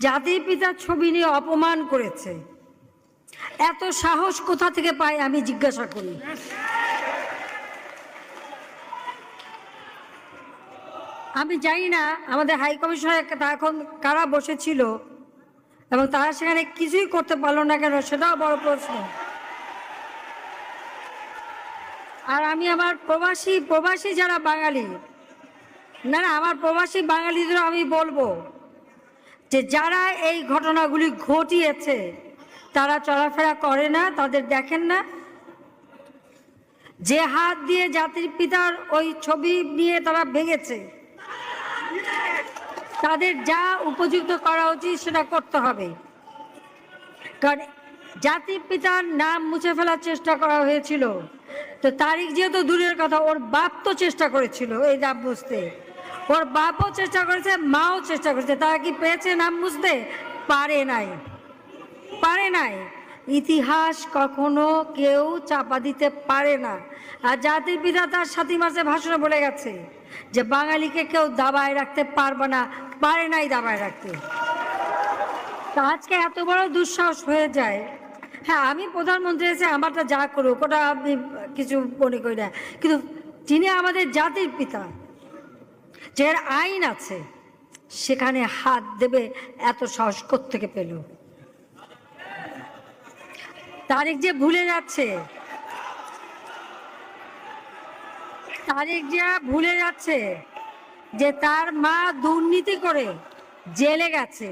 জাতির পিতার ছবি নিয়ে অপমান করেছে। এত সাহস কোথা থেকে পায় আমি জিজ্ঞাসা করি। আমি জানি না আমাদের হাই কমিশনার এখন কারা বসেছিল এবং তারা সেখানে কিছুই করতে পারলো না কেন, সেটাও বড় প্রশ্ন। আর আমি আমার প্রবাসী যারা বাঙালি, না আমার প্রবাসী বাঙালিদেরও আমি বলবো যে যারা এই ঘটনাগুলি ঘটিয়েছে তারা চলাফেরা করে না, তাদের দেখেন না। যে হাত দিয়ে জাতির পিতার ওই ছবি নিয়ে তারা ভেঙেছে, তাদের যা উপযুক্ত করা উচিত সেটা করতে হবে। কারণ জাতির পিতার নাম মুছে ফেলার চেষ্টা করা হয়েছিল, তো তারিখ যেহেতু দূরের কথা, ওর বাপ তো চেষ্টা করেছিল এই নাম মুছতে, ওর বাপও চেষ্টা করেছে, মাও চেষ্টা করেছে। তারা কি পেয়েছে নাম মুছতে? পারে নাই। ইতিহাস কখনো কেউ চাপা দিতে পারে না। আর জাতির পিতা তার 7 মাসে ভাষণে বলে গেছে যে বাঙালিকে কেউ দাবায় রাখতে পারবে না, পারে নাই দাবায় রাখতে। তা আজকে এত বড় দুঃসাহস হয়ে যায়। হ্যাঁ, আমি প্রধানমন্ত্রী এসে আমারটা যা করুক ওটা আমি কিছু মনে করি না, কিন্তু যিনি আমাদের জাতির পিতা, যার আইন আছে, সেখানে হাত দেবে এত সাহস কোত্থেকে পেল? তারিখ যে ভুলে যাচ্ছে যে তার মা দুর্নীতি করে জেলে গেছে,